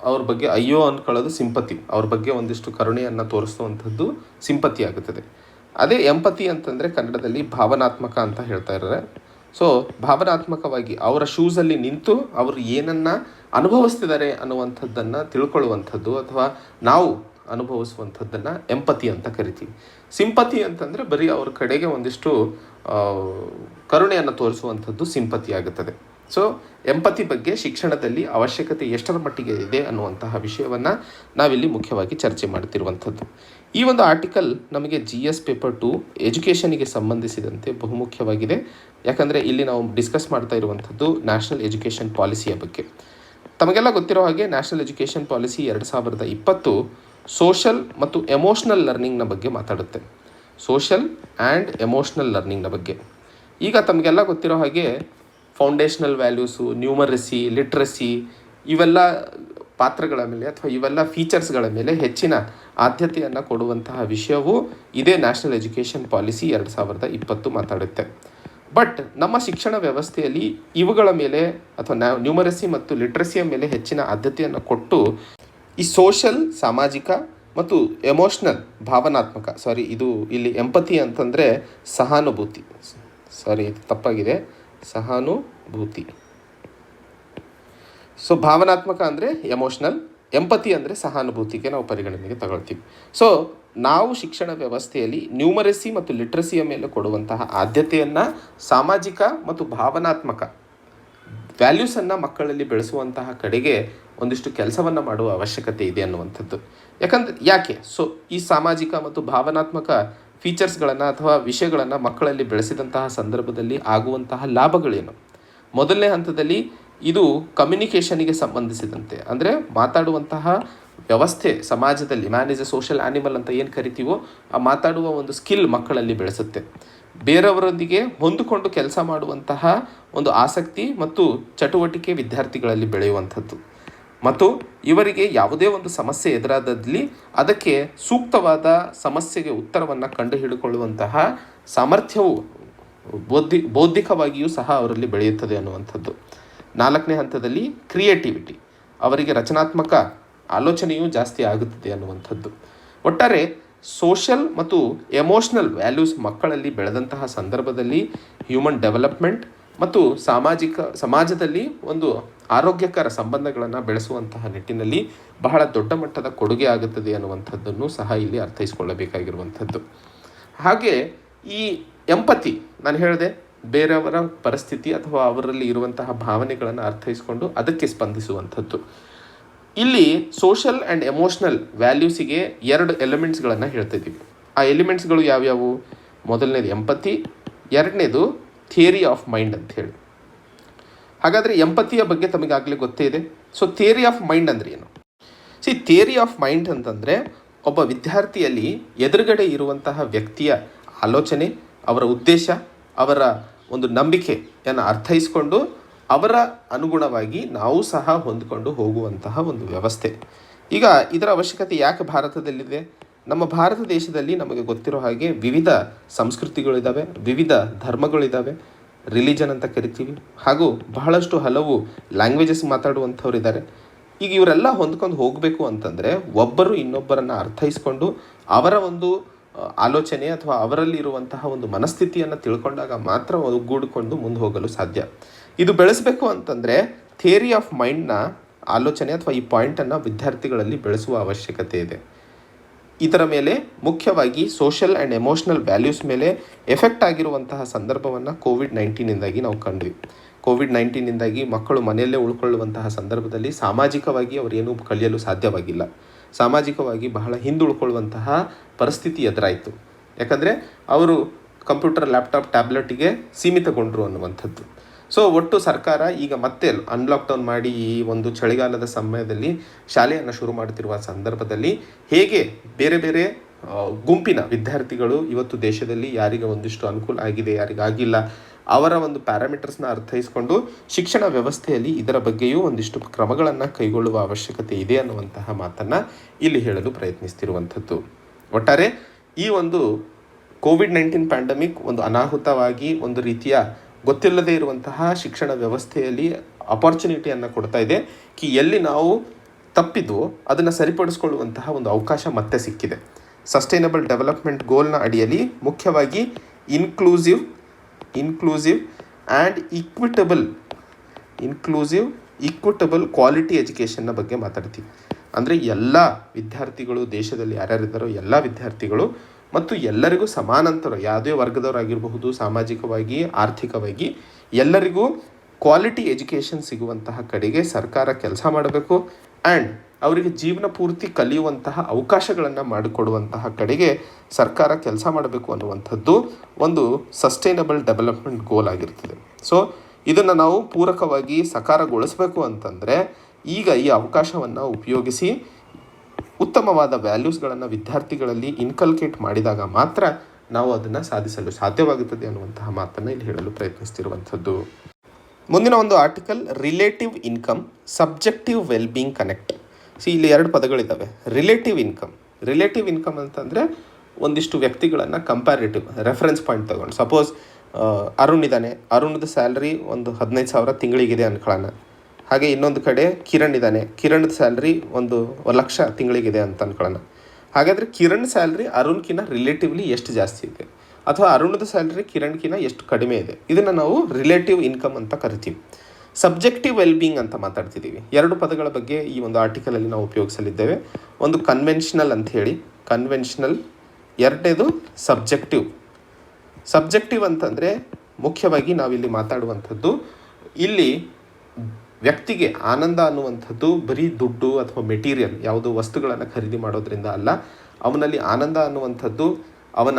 ಅವ್ರ ಬಗ್ಗೆ ಅಯ್ಯೋ ಅಂದ್ಕೊಳ್ಳೋದು ಸಿಂಪತಿ, ಅವ್ರ ಬಗ್ಗೆ ಒಂದಿಷ್ಟು ಕರುಣೆಯನ್ನು ತೋರಿಸುವಂಥದ್ದು ಸಿಂಪತಿ ಆಗುತ್ತದೆ. ಅದೇ ಎಂಪತಿ ಅಂತಂದರೆ ಕನ್ನಡದಲ್ಲಿ ಭಾವನಾತ್ಮಕ ಅಂತ ಹೇಳ್ತಾ ಇದ್ದಾರೆ. ಸೊ ಭಾವನಾತ್ಮಕವಾಗಿ ಅವರ ಶೂಸಲ್ಲಿ ನಿಂತು ಅವರು ಏನನ್ನು ಅನುಭವಿಸ್ತಿದ್ದಾರೆ ಅನ್ನುವಂಥದ್ದನ್ನು ತಿಳ್ಕೊಳ್ಳುವಂಥದ್ದು ಅಥವಾ ನಾವು ಅನುಭವಿಸುವಂಥದ್ದನ್ನು ಎಂಪತಿ ಅಂತ ಕರಿತೀವಿ. ಸಿಂಪತಿ ಅಂತಂದರೆ ಬರೀ ಅವ್ರ ಕಡೆಗೆ ಒಂದಿಷ್ಟು ಕರುಣೆಯನ್ನು ತೋರಿಸುವಂಥದ್ದು ಸಿಂಪತಿ ಆಗುತ್ತದೆ. ಸೊ ಎಂಪತಿ ಬಗ್ಗೆ ಶಿಕ್ಷಣದಲ್ಲಿ ಅವಶ್ಯಕತೆ ಎಷ್ಟರ ಮಟ್ಟಿಗೆ ಇದೆ ಅನ್ನುವಂತಹ ವಿಷಯವನ್ನು ನಾವಿಲ್ಲಿ ಮುಖ್ಯವಾಗಿ ಚರ್ಚೆ ಮಾಡ್ತಿರುವಂಥದ್ದು. ಈ ಒಂದು ಆರ್ಟಿಕಲ್ ನಮಗೆ GS ಪೇಪರ್ 2 ಎಜುಕೇಷನಿಗೆ ಸಂಬಂಧಿಸಿದಂತೆ ಬಹುಮುಖ್ಯವಾಗಿದೆ. ಯಾಕಂದರೆ ಇಲ್ಲಿ ನಾವು ಡಿಸ್ಕಸ್ ಮಾಡ್ತಾ ಇರುವಂಥದ್ದು ನ್ಯಾಷನಲ್ ಎಜುಕೇಷನ್ ಪಾಲಿಸಿಯ ಬಗ್ಗೆ. ತಮಗೆಲ್ಲ ಗೊತ್ತಿರೋ ಹಾಗೆ ನ್ಯಾಷನಲ್ ಎಜುಕೇಷನ್ ಪಾಲಿಸಿ 2020 ಸೋಷಲ್ ಮತ್ತು ಎಮೋಷ್ನಲ್ ಲರ್ನಿಂಗ್ನ ಬಗ್ಗೆ ಮಾತಾಡುತ್ತೆ. ಸೋಷಲ್ ಆ್ಯಂಡ್ ಎಮೋಷ್ನಲ್ ಲರ್ನಿಂಗ್ನ ಬಗ್ಗೆ. ಈಗ ತಮಗೆಲ್ಲ ಗೊತ್ತಿರೋ ಹಾಗೆ ಫೌಂಡೇಶ್ನಲ್ ವ್ಯಾಲ್ಯೂಸು, ನ್ಯೂಮರಸಿ, ಲಿಟ್ರಸಿ ಇವೆಲ್ಲ ಪಾತ್ರಗಳ ಮೇಲೆ ಅಥವಾ ಇವೆಲ್ಲ ಫೀಚರ್ಸ್ಗಳ ಮೇಲೆ ಹೆಚ್ಚಿನ ಆದ್ಯತೆಯನ್ನು ಕೊಡುವಂತಹ ವಿಷಯವೂ ಇದೇ ನ್ಯಾಷನಲ್ ಎಜುಕೇಷನ್ ಪಾಲಿಸಿ 2020 ಮಾತಾಡುತ್ತೆ. ಬಟ್ ನಮ್ಮ ಶಿಕ್ಷಣ ವ್ಯವಸ್ಥೆಯಲ್ಲಿ ಇವುಗಳ ಮೇಲೆ ಅಥವಾ ನ್ಯೂಮರಸಿ ಮತ್ತು ಲಿಟ್ರಸಿಯ ಮೇಲೆ ಹೆಚ್ಚಿನ ಆದ್ಯತೆಯನ್ನು ಕೊಟ್ಟು ಈ ಸೋಷಲ್ ಸಾಮಾಜಿಕ ಮತ್ತು ಎಮೋಷ್ನಲ್ ಭಾವನಾತ್ಮಕ ಇದು ಇಲ್ಲಿ ಎಂಪತಿ ಅಂತಂದರೆ ಸಹಾನುಭೂತಿ, ಇದು ತಪ್ಪಾಗಿದೆ, ಸಹಾನುಭೂತಿ. ಸೊ ಭಾವನಾತ್ಮಕ ಅಂದರೆ ಎಮೋಷ್ನಲ್, ಎಂಪತಿ ಅಂದರೆ ಸಹಾನುಭೂತಿಗೆ ನಾವು ಪರಿಗಣನೆಗೆ ತಗೊಳ್ತೀವಿ. ಸೊ ನಾವು ಶಿಕ್ಷಣ ವ್ಯವಸ್ಥೆಯಲ್ಲಿ ನ್ಯೂಮರಸಿ ಮತ್ತು ಲಿಟ್ರಸಿಯ ಮೇಲೆ ಕೊಡುವಂತಹ ಆದ್ಯತೆಯನ್ನು ಸಾಮಾಜಿಕ ಮತ್ತು ಭಾವನಾತ್ಮಕ ವ್ಯಾಲ್ಯೂಸನ್ನು ಮಕ್ಕಳಲ್ಲಿ ಬೆಳೆಸುವಂತಹ ಕಡೆಗೆ ಒಂದಿಷ್ಟು ಕೆಲಸವನ್ನು ಮಾಡುವ ಅವಶ್ಯಕತೆ ಇದೆ ಅನ್ನುವಂಥದ್ದು. ಯಾಕೆ ಸೊ ಈ ಸಾಮಾಜಿಕ ಮತ್ತು ಭಾವನಾತ್ಮಕ ಫೀಚರ್ಸ್ಗಳನ್ನು ಅಥವಾ ವಿಷಯಗಳನ್ನು ಮಕ್ಕಳಲ್ಲಿ ಬೆಳೆಸಿದಂತಹ ಸಂದರ್ಭದಲ್ಲಿ ಆಗುವಂತಹ ಲಾಭಗಳೇನು? ಮೊದಲನೇ ಹಂತದಲ್ಲಿ ಇದು ಕಮ್ಯುನಿಕೇಷನಿಗೆ ಸಂಬಂಧಿಸಿದಂತೆ, ಅಂದರೆ ಮಾತಾಡುವಂತಹ ವ್ಯವಸ್ಥೆ ಸಮಾಜದಲ್ಲಿ man is A social animal ಅಂತ ಏನು ಕರಿತೀವೋ ಆ ಮಾತಾಡುವ ಒಂದು ಸ್ಕಿಲ್ ಮಕ್ಕಳಲ್ಲಿ ಬೆಳೆಸುತ್ತೆ. ಬೇರೆಯವರೊಂದಿಗೆ ಹೊಂದಿಕೊಂಡು ಕೆಲಸ ಮಾಡುವಂತಹ ಒಂದು ಆಸಕ್ತಿ ಮತ್ತು ಚಟುವಟಿಕೆ ವಿದ್ಯಾರ್ಥಿಗಳಲ್ಲಿ ಬೆಳೆಯುವಂಥದ್ದು ಮತ್ತು ಇವರಿಗೆ ಯಾವುದೇ ಒಂದು ಸಮಸ್ಯೆ ಎದುರಾದಲ್ಲಿ ಅದಕ್ಕೆ ಸೂಕ್ತವಾದ ಸಮಸ್ಯೆಗೆ ಉತ್ತರವನ್ನು ಕಂಡುಹಿಡಿದುಕೊಳ್ಳುವಂತಹ ಸಾಮರ್ಥ್ಯವು ಬೌದ್ಧಿಕವಾಗಿಯೂ ಸಹ ಅವರಲ್ಲಿ ಬೆಳೆಯುತ್ತದೆ ಅನ್ನುವಂಥದ್ದು. 4ನೇ ಹಂತದಲ್ಲಿ ಕ್ರಿಯೇಟಿವಿಟಿ, ಅವರಿಗೆ ರಚನಾತ್ಮಕ ಆಲೋಚನೆಯೂ ಜಾಸ್ತಿ ಆಗುತ್ತದೆ ಅನ್ನುವಂಥದ್ದು. ಒಟ್ಟಾರೆ ಸೋಷಲ್ ಮತ್ತು ಎಮೋಷ್ನಲ್ ವ್ಯಾಲ್ಯೂಸ್ ಮಕ್ಕಳಲ್ಲಿ ಬೆಳೆದಂತಹ ಸಂದರ್ಭದಲ್ಲಿ ಹ್ಯೂಮನ್ ಡೆವಲಪ್ಮೆಂಟ್ ಮತ್ತು ಸಮಾಜದಲ್ಲಿ ಒಂದು ಆರೋಗ್ಯಕರ ಸಂಬಂಧಗಳನ್ನು ಬೆಳೆಸುವಂತಹ ನಿಟ್ಟಿನಲ್ಲಿ ಬಹಳ ದೊಡ್ಡ ಮಟ್ಟದ ಕೊಡುಗೆ ಆಗುತ್ತದೆ ಅನ್ನುವಂಥದ್ದನ್ನು ಸಹ ಇಲ್ಲಿ ಅರ್ಥೈಸಿಕೊಳ್ಳಬೇಕಾಗಿರುವಂಥದ್ದು. ಹಾಗೆ ಈ ಎಂಪತಿ ನಾನು ಹೇಳಿದೆ, ಬೇರೆಯವರ ಪರಿಸ್ಥಿತಿ ಅಥವಾ ಅವರಲ್ಲಿ ಇರುವಂತಹ ಭಾವನೆಗಳನ್ನು ಅರ್ಥೈಸಿಕೊಂಡು ಅದಕ್ಕೆ ಸ್ಪಂದಿಸುವಂಥದ್ದು. ಇಲ್ಲಿ ಸೋಷಲ್ ಆ್ಯಂಡ್ ಎಮೋಷ್ನಲ್ ವ್ಯಾಲ್ಯೂಸಿಗೆ 2 ಎಲಿಮೆಂಟ್ಸ್ಗಳನ್ನು ಹೇಳ್ತಿದ್ದೀವಿ. ಆ ಎಲಿಮೆಂಟ್ಸ್ಗಳು ಯಾವ್ಯಾವು? ಮೊದಲನೇದು ಎಂಪತಿ, 2ನೇದು ಥಿಯರಿ ಆಫ್ ಮೈಂಡ್ ಅಂತ ಹೇಳಿ. ಹಾಗಾದರೆ ಎಂಪತಿಯ ಬಗ್ಗೆ ತಮಗಾಗಲೇ ಗೊತ್ತೇ ಇದೆ. ಸೊ ಥಿಯರಿ ಆಫ್ ಮೈಂಡ್ ಅಂದರೆ ಏನು? ಥಿಯರಿ ಆಫ್ ಮೈಂಡ್ ಅಂತಂದರೆ ಒಬ್ಬ ವಿದ್ಯಾರ್ಥಿಯಲ್ಲಿ ಎದುರುಗಡೆ ಇರುವಂತಹ ವ್ಯಕ್ತಿಯ ಆಲೋಚನೆ, ಅವರ ಉದ್ದೇಶ, ಅವರ ಒಂದು ನಂಬಿಕೆಯನ್ನು ಅರ್ಥೈಸಿಕೊಂಡು ಅವರ ಅನುಗುಣವಾಗಿ ನಾವು ಸಹ ಹೊಂದಿಕೊಂಡು ಹೋಗುವಂತಹ ಒಂದು ವ್ಯವಸ್ಥೆ. ಈಗ ಇದರ ಅವಶ್ಯಕತೆ ಯಾಕೆ ಭಾರತದಲ್ಲಿದೆ? ನಮ್ಮ ಭಾರತ ದೇಶದಲ್ಲಿ ನಮಗೆ ಗೊತ್ತಿರೋ ಹಾಗೆ ವಿವಿಧ ಸಂಸ್ಕೃತಿಗಳಿದ್ದಾವೆ, ವಿವಿಧ ಧರ್ಮಗಳಿದ್ದಾವೆ, ರಿಲಿಜನ್ ಅಂತ ಕರಿತೀವಿ, ಹಾಗೂ ಬಹಳಷ್ಟು ಹಲವು ಲ್ಯಾಂಗ್ವೇಜಸ್ ಮಾತಾಡುವಂಥವ್ರಿದ್ದಾರೆ. ಈಗ ಇವರೆಲ್ಲ ಹೊಂದ್ಕೊಂಡು ಹೋಗಬೇಕು ಅಂತಂದರೆ ಒಬ್ಬರು ಇನ್ನೊಬ್ಬರನ್ನು ಅರ್ಥೈಸ್ಕೊಂಡು ಅವರ ಒಂದು ಆಲೋಚನೆ ಅಥವಾ ಅವರಲ್ಲಿ ಇರುವಂತಹ ಒಂದು ಮನಸ್ಥಿತಿಯನ್ನು ತಿಳ್ಕೊಂಡಾಗ ಮಾತ್ರ ಒಗ್ಗೂಡಿಕೊಂಡು ಮುಂದೆ ಹೋಗಲು ಸಾಧ್ಯ. ಇದು ಬೆಳೆಸಬೇಕು ಅಂತಂದರೆ ಥಿಯರಿ ಆಫ್ ಮೈಂಡ್ನ ಆಲೋಚನೆ ಅಥವಾ ಈ ಪಾಯಿಂಟನ್ನು ವಿದ್ಯಾರ್ಥಿಗಳಲ್ಲಿ ಬೆಳೆಸುವ ಅವಶ್ಯಕತೆ ಇದೆ. ಇದರ ಮೇಲೆ ಮುಖ್ಯವಾಗಿ ಸೋಷಲ್ ಆ್ಯಂಡ್ ಎಮೋಷ್ನಲ್ ವ್ಯಾಲ್ಯೂಸ್ ಮೇಲೆ ಎಫೆಕ್ಟ್ ಆಗಿರುವಂತಹ ಸಂದರ್ಭವನ್ನು ಕೋವಿಡ್-19 ನಾವು ಕಂಡ್ವಿ. ಕೋವಿಡ್-19 ಮಕ್ಕಳು ಮನೆಯಲ್ಲೇ ಉಳ್ಕೊಳ್ಳುವಂತಹ ಸಂದರ್ಭದಲ್ಲಿ ಸಾಮಾಜಿಕವಾಗಿ ಅವರೇನೂ ಕಲಿಯಲು ಸಾಧ್ಯವಾಗಿಲ್ಲ. ಸಾಮಾಜಿಕವಾಗಿ ಬಹಳ ಹಿಂದುಳ್ಕೊಳ್ಳುವಂತಹ ಪರಿಸ್ಥಿತಿ ಎದುರಾಯಿತು. ಯಾಕಂದರೆ ಅವರು ಕಂಪ್ಯೂಟರ್, ಲ್ಯಾಪ್ಟಾಪ್, ಟ್ಯಾಬ್ಲೆಟಿಗೆ ಸೀಮಿತಗೊಂಡರು ಅನ್ನುವಂಥದ್ದು. ಸೊ ಒಟ್ಟು ಸರ್ಕಾರ ಈಗ ಮತ್ತೆ ಅನ್ಲಾಕ್ಡೌನ್ ಮಾಡಿ ಈ ಒಂದು ಚಳಿಗಾಲದ ಸಮಯದಲ್ಲಿ ಶಾಲೆಯನ್ನು ಶುರು ಮಾಡ್ತಿರುವ ಸಂದರ್ಭದಲ್ಲಿ ಹೇಗೆ ಬೇರೆ ಬೇರೆ ಗುಂಪಿನ ವಿದ್ಯಾರ್ಥಿಗಳು ಇವತ್ತು ದೇಶದಲ್ಲಿ ಯಾರಿಗೆ ಒಂದಿಷ್ಟು ಅನುಕೂಲ ಆಗಿದೆ, ಯಾರಿಗಾಗಿಲ್ಲ, ಅವರ ಒಂದು ಪ್ಯಾರಾಮೀಟರ್ಸ್ನ ಅರ್ಥೈಸಿಕೊಂಡು ಶಿಕ್ಷಣ ವ್ಯವಸ್ಥೆಯಲ್ಲಿ ಇದರ ಬಗ್ಗೆಯೂ ಒಂದಿಷ್ಟು ಕ್ರಮಗಳನ್ನು ಕೈಗೊಳ್ಳುವ ಅವಶ್ಯಕತೆ ಇದೆ ಅನ್ನುವಂತಹ ಮಾತನ್ನು ಇಲ್ಲಿ ಹೇಳಲು ಪ್ರಯತ್ನಿಸ್ತಿರುವಂಥದ್ದು. ಒಟ್ಟಾರೆ ಈ ಒಂದು ಕೋವಿಡ್-19 ಪ್ಯಾಂಡಮಿಕ್ ಒಂದು ಅನಾಹುತವಾಗಿ ಒಂದು ರೀತಿಯ ಗೊತ್ತಿಲ್ಲದೇ ಇರುವಂತಹ ಶಿಕ್ಷಣ ವ್ಯವಸ್ಥೆಯಲ್ಲಿ ಅಪಾರ್ಚುನಿಟಿಯನ್ನು ಕೊಡ್ತಾ ಇದೆ. ಎಲ್ಲಿ ನಾವು ತಪ್ಪಿದ್ವೋ ಅದನ್ನು ಸರಿಪಡಿಸ್ಕೊಳ್ಳುವಂತಹ ಒಂದು ಅವಕಾಶ ಮತ್ತೆ ಸಿಕ್ಕಿದೆ. ಸಸ್ಟೈನಬಲ್ ಡೆವಲಪ್ಮೆಂಟ್ ಗೋಲ್ನ ಅಡಿಯಲ್ಲಿ ಮುಖ್ಯವಾಗಿ ಇನ್ಕ್ಲೂಸಿವ್ ಆ್ಯಂಡ್ ಇಕ್ವಿಟಬಲ್ ಕ್ವಾಲಿಟಿ ಎಜುಕೇಷನ್ನ ಬಗ್ಗೆ ಮಾತಾಡ್ತೀವಿ. ಅಂದರೆ ಎಲ್ಲ ವಿದ್ಯಾರ್ಥಿಗಳು, ದೇಶದಲ್ಲಿ ಯಾರ್ಯಾರಿದ್ದಾರೋ ಎಲ್ಲ ವಿದ್ಯಾರ್ಥಿಗಳು ಮತ್ತು ಎಲ್ಲರಿಗೂ ಸಮಾನಾಂತರ, ಯಾವುದೇ ವರ್ಗದವರಾಗಿರಬಹುದು, ಸಾಮಾಜಿಕವಾಗಿ ಆರ್ಥಿಕವಾಗಿ ಎಲ್ಲರಿಗೂ ಕ್ವಾಲಿಟಿ ಎಜುಕೇಷನ್ ಸಿಗುವಂತಹ ಕಡೆಗೆ ಸರ್ಕಾರ ಕೆಲಸ ಮಾಡಬೇಕು. ಆ್ಯಂಡ್ ಅವರಿಗೆ ಜೀವನ ಪೂರ್ತಿ ಕಲಿಯುವಂತಹ ಅವಕಾಶಗಳನ್ನು ಮಾಡಿಕೊಡುವಂತಹ ಕಡೆಗೆ ಸರ್ಕಾರ ಕೆಲಸ ಮಾಡಬೇಕು ಅನ್ನುವಂಥದ್ದು ಒಂದು ಸಸ್ಟೈನಬಲ್ ಡೆವಲಪ್ಮೆಂಟ್ ಗೋಲ್ ಆಗಿರ್ತದೆ. ಸೊ ಇದನ್ನು ನಾವು ಪೂರಕವಾಗಿ ಸಕಾರಗೊಳಿಸಬೇಕು ಅಂತಂದರೆ ಈಗ ಈ ಅವಕಾಶವನ್ನು ಉಪಯೋಗಿಸಿ ಉತ್ತಮವಾದ ವ್ಯಾಲ್ಯೂಸ್ಗಳನ್ನು ವಿದ್ಯಾರ್ಥಿಗಳಲ್ಲಿ ಇನ್ಕಲ್ಕೇಟ್ ಮಾಡಿದಾಗ ಮಾತ್ರ ನಾವು ಅದನ್ನು ಸಾಧಿಸಲು ಸಾಧ್ಯವಾಗುತ್ತದೆ ಅನ್ನುವಂತಹ ಮಾತನ್ನು ಇಲ್ಲಿ ಹೇಳಲು ಪ್ರಯತ್ನಿಸ್ತಿರುವಂಥದ್ದು. ಮುಂದಿನ ಒಂದು article, relative income subjective wellbeing connect. ಇಲ್ಲಿ 2 ಪದಗಳಿದ್ದಾವೆ. ರಿಲೇಟಿವ್ ಇನ್ಕಮ್ ಅಂತಂದರೆ ಒಂದಿಷ್ಟು ವ್ಯಕ್ತಿಗಳನ್ನು ಕಂಪ್ಯಾರಿಟಿವ್ ರೆಫರೆನ್ಸ್ ಪಾಯಿಂಟ್ ತಗೊಂಡು, ಸಪೋಸ್ ಅರುಣ್ ಇದ್ದಾನೆ, ಅರುಣ್ದ ಸ್ಯಾಲ್ರಿ ಒಂದು 15,000 ತಿಂಗಳಿಗಿದೆ ಅನ್ಕೊಳ್ಳೋಣ. ಹಾಗೆ ಇನ್ನೊಂದು ಕಡೆ ಕಿರಣ್ ಇದ್ದಾನೆ, ಕಿರಣ್ದ ಸ್ಯಾಲ್ರಿ 1,00,000 ತಿಂಗಳಿಗಿದೆ ಅಂತ ಅನ್ಕೊಳ್ಳೋಣ. ಹಾಗಾದರೆ ಕಿರಣ್ ಸ್ಯಾಲ್ರಿ ಅರುಣ್ಕಿನ ರಿಲೇಟಿವ್ಲಿ ಎಷ್ಟು ಜಾಸ್ತಿ ಇದೆ, ಅಥವಾ ಅರುಣ್ದ ಸ್ಯಾಲ್ರಿ ಕಿರಣ್ಕಿನ ಎಷ್ಟು ಕಡಿಮೆ ಇದೆ, ಇದನ್ನು ನಾವು ರಿಲೇಟಿವ್ ಇನ್ಕಮ್ ಅಂತ ಕರಿತೀವಿ. ಸಬ್ಜೆಕ್ಟಿವ್ ವೆಲ್ಬೀಯಿಂಗ್ ಅಂತ ಮಾತಾಡ್ತಿದ್ದೀವಿ. 2 ಪದಗಳ ಬಗ್ಗೆ ಈ ಒಂದು ಆರ್ಟಿಕಲಲ್ಲಿ ನಾವು ಉಪಯೋಗಿಸಲಿದ್ದೇವೆ. ಒಂದು ಕನ್ವೆನ್ಷನಲ್ ಅಂತ ಹೇಳಿ, ಕನ್ವೆನ್ಷನಲ್. 2ನೇದು ಸಬ್ಜೆಕ್ಟಿವ್ ಅಂತಂದರೆ ಮುಖ್ಯವಾಗಿ ನಾವಿಲ್ಲಿ ಮಾತಾಡುವಂಥದ್ದು, ಇಲ್ಲಿ ವ್ಯಕ್ತಿಗೆ ಆನಂದ ಅನ್ನುವಂಥದ್ದು ಬರೀ ದುಡ್ಡು ಅಥವಾ ಮೆಟೀರಿಯಲ್ ಯಾವುದೋ ವಸ್ತುಗಳನ್ನು ಖರೀದಿ ಮಾಡೋದ್ರಿಂದ ಅಲ್ಲ. ಅವನಲ್ಲಿ ಆನಂದ ಅನ್ನುವಂಥದ್ದು ಅವನ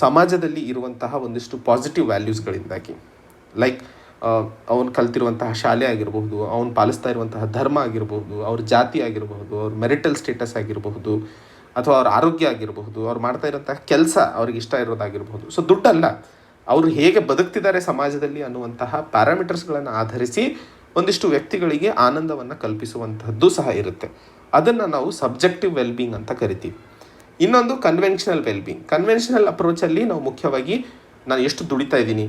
ಸಮಾಜದಲ್ಲಿ ಇರುವಂತಹ ಒಂದಿಷ್ಟು ಪಾಸಿಟಿವ್ ವ್ಯಾಲ್ಯೂಸ್ಗಳಿಂದಾಗಿ, ಲೈಕ್ ಅವನು ಕಲ್ತಿರುವಂತಹ ಶಾಲೆ ಆಗಿರಬಹುದು, ಅವನು ಪಾಲಿಸ್ತಾ ಇರುವಂತಹ ಧರ್ಮ ಆಗಿರಬಹುದು, ಅವ್ರ ಜಾತಿ ಆಗಿರಬಹುದು, ಅವ್ರ ಮೆರಿಟಲ್ ಸ್ಟೇಟಸ್ ಆಗಿರಬಹುದು, ಅಥವಾ ಅವ್ರ ಆರೋಗ್ಯ ಆಗಿರಬಹುದು, ಅವ್ರು ಮಾಡ್ತಾ ಇರೋಂತಹ ಕೆಲಸ ಅವ್ರಿಗೆ ಇಷ್ಟ ಇರೋದಾಗಿರ್ಬೋದು. ಸೊ ದುಡ್ಡಲ್ಲ, ಅವರು ಹೇಗೆ ಬದುಕ್ತಿದ್ದಾರೆ ಸಮಾಜದಲ್ಲಿ ಅನ್ನುವಂತಹ ಪ್ಯಾರಾಮೀಟರ್ಸ್ಗಳನ್ನು ಆಧರಿಸಿ ಒಂದಿಷ್ಟು ವ್ಯಕ್ತಿಗಳಿಗೆ ಆನಂದವನ್ನು ಕಲ್ಪಿಸುವಂತಹದ್ದು ಸಹ ಇರುತ್ತೆ. ಅದನ್ನು ನಾವು ಸಬ್ಜೆಕ್ಟಿವ್ ವೆಲ್ಬೀಯಿಂಗ್ ಅಂತ ಕರಿತೀವಿ. ಇನ್ನೊಂದು ಕನ್ವೆನ್ಷನಲ್ ವೆಲ್ಬೀಯಿಂಗ್. ಕನ್ವೆನ್ಷನಲ್ ಅಪ್ರೋಚಲ್ಲಿ ನಾವು ಮುಖ್ಯವಾಗಿ ನಾನು ಎಷ್ಟು ದುಡಿತಾ ಇದ್ದೀನಿ,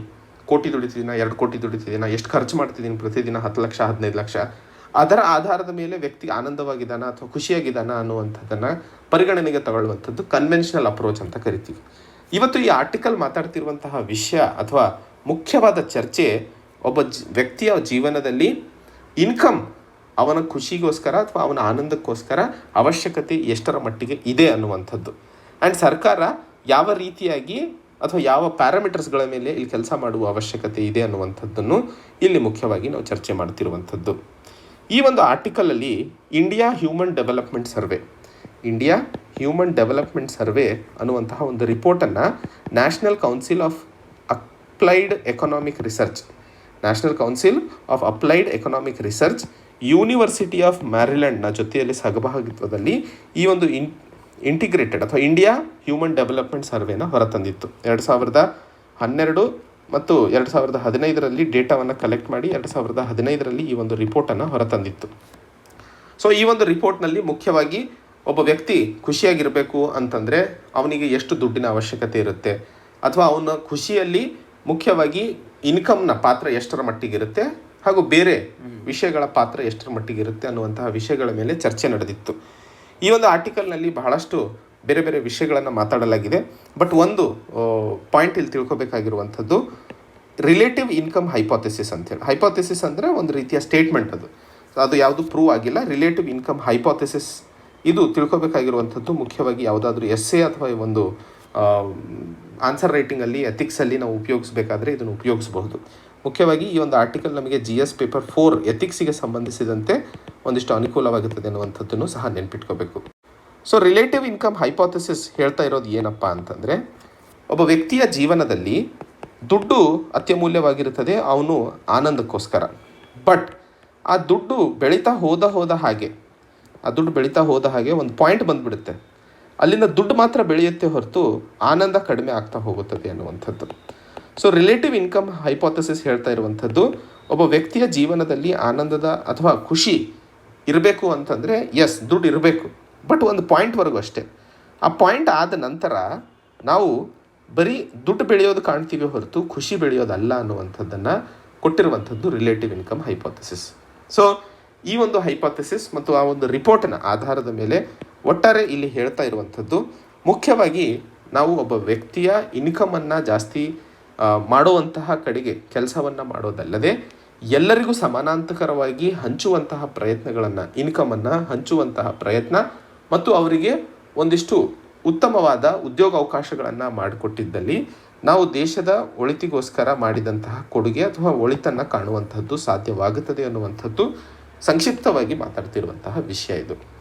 ಕೋಟಿ ದುಡಿತಿದ್ದೀನ, 2 ಕೋಟಿ ದುಡಿತಿದ್ದೀನ, ಎಷ್ಟು ಖರ್ಚು ಮಾಡ್ತಿದ್ದೀನಿ ಪ್ರತಿದಿನ, 10 ಲಕ್ಷ 15 ಲಕ್ಷ, ಅದರ ಆಧಾರದ ಮೇಲೆ ವ್ಯಕ್ತಿ ಆನಂದವಾಗಿದ್ದಾನ ಅಥವಾ ಖುಷಿಯಾಗಿದ್ದಾನ ಅನ್ನುವಂಥದ್ದನ್ನು ಪರಿಗಣನೆಗೆ ತಗೊಳ್ಳುವಂಥದ್ದು ಕನ್ವೆನ್ಷನಲ್ ಅಪ್ರೋಚ್ ಅಂತ ಕರಿತೀವಿ. ಇವತ್ತು ಈ ಆರ್ಟಿಕಲ್ ಮಾತಾಡ್ತಿರುವಂತಹ ವಿಷಯ ಅಥವಾ ಮುಖ್ಯವಾದ ಚರ್ಚೆ ಒಬ್ಬ ವ್ಯಕ್ತಿಯ ಜೀವನದಲ್ಲಿ ಇನ್ಕಮ್ ಅವನ ಖುಷಿಗೋಸ್ಕರ ಅಥವಾ ಅವನ ಆನಂದಕ್ಕೋಸ್ಕರ ಅವಶ್ಯಕತೆ ಎಷ್ಟರ ಮಟ್ಟಿಗೆ ಇದೆ ಅನ್ನುವಂಥದ್ದು. ಆ್ಯಂಡ್ ಸರ್ಕಾರ ಯಾವ ರೀತಿಯಾಗಿ ಅಥವಾ ಯಾವ ಪ್ಯಾರಾಮೀಟರ್ಸ್ಗಳ ಮೇಲೆ ಇಲ್ಲಿ ಕೆಲಸ ಮಾಡುವ ಅವಶ್ಯಕತೆ ಇದೆ ಅನ್ನುವಂಥದ್ದನ್ನು ಇಲ್ಲಿ ಮುಖ್ಯವಾಗಿ ನಾವು ಚರ್ಚೆ ಮಾಡ್ತಿರುವಂಥದ್ದು. ಈ ಒಂದು ಆರ್ಟಿಕಲಲ್ಲಿ ಇಂಡಿಯಾ ಹ್ಯೂಮನ್ ಡೆವಲಪ್ಮೆಂಟ್ ಸರ್ವೆ ಅನ್ನುವಂತಹ ಒಂದು ರಿಪೋರ್ಟನ್ನು national council of applied economic research university of ಮ್ಯಾರಿಲ್ಯಾಂಡ್ನ ಜೊತೆಯಲ್ಲಿ ಸಹಭಾಗಿತ್ವದಲ್ಲಿ ಈ ಒಂದು ಇಂಟಿಗ್ರೇಟೆಡ್ ಅಥವಾ ಇಂಡಿಯಾ ಹ್ಯೂಮನ್ ಡೆವಲಪ್ಮೆಂಟ್ ಸರ್ವೆನ ಹೊರತಂದಿತ್ತು. 2012 ಮತ್ತು 2015ರಲ್ಲಿ ಡೇಟಾವನ್ನು ಕಲೆಕ್ಟ್ ಮಾಡಿ 2015ರಲ್ಲಿ ಈ ಒಂದು ರಿಪೋರ್ಟನ್ನು ಹೊರತಂದಿತ್ತು. ಸೊ ಈ ಒಂದು ರಿಪೋರ್ಟ್ನಲ್ಲಿ ಮುಖ್ಯವಾಗಿ ಒಬ್ಬ ವ್ಯಕ್ತಿ ಖುಷಿಯಾಗಿರಬೇಕು ಅಂತಂದರೆ ಅವನಿಗೆ ಎಷ್ಟು ದುಡ್ಡಿನ ಅವಶ್ಯಕತೆ ಇರುತ್ತೆ, ಅಥವಾ ಅವನ ಖುಷಿಯಲ್ಲಿ ಮುಖ್ಯವಾಗಿ ಇನ್ಕಮ್ನ ಪಾತ್ರ ಎಷ್ಟರ ಮಟ್ಟಿಗಿರುತ್ತೆ ಹಾಗೂ ಬೇರೆ ವಿಷಯಗಳ ಪಾತ್ರ ಎಷ್ಟರ ಮಟ್ಟಿಗಿರುತ್ತೆ ಅನ್ನುವಂತಹ ವಿಷಯಗಳ ಮೇಲೆ ಚರ್ಚೆ ನಡೆದಿತ್ತು. ಈ ಒಂದು ಆರ್ಟಿಕಲ್ನಲ್ಲಿ ಬಹಳಷ್ಟು ಬೇರೆ ಬೇರೆ ವಿಷಯಗಳನ್ನು ಮಾತಾಡಲಾಗಿದೆ. ಬಟ್ ಒಂದು ಪಾಯಿಂಟ್ ಇಲ್ಲಿ ತಿಳ್ಕೊಬೇಕಾಗಿರುವಂಥದ್ದು ರಿಲೇಟಿವ್ ಇನ್ಕಮ್ ಹೈಪೋಥೆಸಿಸ್ ಅಂತೇಳಿ. ಹೈಪೋಥೆಸಿಸ್ ಅಂದರೆ ಒಂದು ರೀತಿಯ ಸ್ಟೇಟ್ಮೆಂಟ್, ಅದು ಯಾವುದು ಪ್ರೂವ್ ಆಗಿಲ್ಲ. ರಿಲೇಟಿವ್ ಇನ್ಕಮ್ ಹೈಪೋಥೆಸಿಸ್ ಇದು ತಿಳ್ಕೊಬೇಕಾಗಿರುವಂಥದ್ದು ಮುಖ್ಯವಾಗಿ ಯಾವುದಾದ್ರೂ ಎಸ್ಸೆ ಅಥವಾ ಒಂದು ಆನ್ಸರ್ ರೈಟಿಂಗಲ್ಲಿ ಎಥಿಕ್ಸಲ್ಲಿ ನಾವು ಉಪಯೋಗಿಸಬೇಕಾದ್ರೆ ಇದನ್ನು ಉಪಯೋಗಿಸಬಹುದು. ಮುಖ್ಯವಾಗಿ ಈ ಒಂದು ಆರ್ಟಿಕಲ್ ನಮಗೆ GS ಪೇಪರ್ 4 ಎಥಿಕ್ಸಿಗೆ ಸಂಬಂಧಿಸಿದಂತೆ ಒಂದಿಷ್ಟು ಅನುಕೂಲವಾಗುತ್ತದೆ ಅನ್ನುವಂಥದ್ದನ್ನು ಸಹ ನೆನಪಿಟ್ಕೋಬೇಕು. ಸೊ ರಿಲೇಟಿವ್ ಇನ್ಕಮ್ ಹೈಪೋಥೆಸಿಸ್ ಹೇಳ್ತಾ ಇರೋದು ಏನಪ್ಪ ಅಂತಂದರೆ, ಒಬ್ಬ ವ್ಯಕ್ತಿಯ ಜೀವನದಲ್ಲಿ ದುಡ್ಡು ಅತ್ಯಮೂಲ್ಯವಾಗಿರುತ್ತದೆ ಅವನು ಆನಂದಕ್ಕೋಸ್ಕರ. ಬಟ್ ಆ ದುಡ್ಡು ಬೆಳೀತಾ ಹೋದ ಹಾಗೆ ಒಂದು ಪಾಯಿಂಟ್ ಬಂದುಬಿಡುತ್ತೆ, ಅಲ್ಲಿಂದ ದುಡ್ಡು ಮಾತ್ರ ಬೆಳೆಯುತ್ತೆ ಹೊರತು ಆನಂದ ಕಡಿಮೆ ಆಗ್ತಾ ಹೋಗುತ್ತದೆ ಅನ್ನುವಂಥದ್ದು. ಸೊ ರಿಲೇಟಿವ್ ಇನ್ಕಮ್ ಹೈಪೋಥೆಸಿಸ್ ಹೇಳ್ತಾ ಇರುವಂಥದ್ದು, ಒಬ್ಬ ವ್ಯಕ್ತಿಯ ಜೀವನದಲ್ಲಿ ಆನಂದದ ಅಥವಾ ಖುಷಿ ಇರಬೇಕು ಅಂತಂದರೆ ಎಸ್ ದುಡ್ಡು ಇರಬೇಕು, ಬಟ್ ಒಂದು ಪಾಯಿಂಟ್ವರೆಗೂ ಅಷ್ಟೇ. ಆ ಪಾಯಿಂಟ್ ಆದ ನಂತರ ನಾವು ಬರೀ ದುಡ್ಡು ಬೆಳೆಯೋದು ಕಾಣ್ತೀವಿ ಹೊರತು ಖುಷಿ ಬೆಳೆಯೋದಲ್ಲ ಅನ್ನುವಂಥದ್ದನ್ನು ಕೊಟ್ಟಿರುವಂಥದ್ದು ರಿಲೇಟಿವ್ ಇನ್ಕಮ್ ಹೈಪೋಥೆಸಿಸ್. ಸೊ ಈ ಒಂದು ಹೈಪೋಥೆಸಿಸ್ ಮತ್ತು ಆ ಒಂದು ರಿಪೋರ್ಟಿನ ಆಧಾರದ ಮೇಲೆ ಒಟ್ಟಾರೆ ಇಲ್ಲಿ ಹೇಳ್ತಾ ಇರುವಂಥದ್ದು ಮುಖ್ಯವಾಗಿ ನಾವು ಒಬ್ಬ ವ್ಯಕ್ತಿಯ ಇನ್ಕಮನ್ನು ಜಾಸ್ತಿ ಮಾಡುವಂತಹ ಕಡೆಗೆ ಕೆಲಸವನ್ನು ಮಾಡೋದಲ್ಲದೆ ಎಲ್ಲರಿಗೂ ಸಮಾನಾಂತರವಾಗಿ ಹಂಚುವಂತಹ ಪ್ರಯತ್ನಗಳನ್ನು, ಇನ್ಕಮನ್ನು ಹಂಚುವಂತಹ ಪ್ರಯತ್ನ ಮತ್ತು ಅವರಿಗೆ ಒಂದಿಷ್ಟು ಉತ್ತಮವಾದ ಉದ್ಯೋಗ ಅವಕಾಶಗಳನ್ನು ಮಾಡಿಕೊಟ್ಟಿದ್ದಲ್ಲಿ ನಾವು ದೇಶದ ಒಳಿತಿಗೋಸ್ಕರ ಮಾಡಿದಂತಹ ಕೊಡುಗೆ ಅಥವಾ ಒಳಿತನ್ನು ಕಾಣುವಂಥದ್ದು ಸಾಧ್ಯವಾಗುತ್ತದೆ ಅನ್ನುವಂಥದ್ದು ಸಂಕ್ಷಿಪ್ತವಾಗಿ ಮಾತಾಡ್ತಿರುವಂತಹ ವಿಷಯ ಇದು.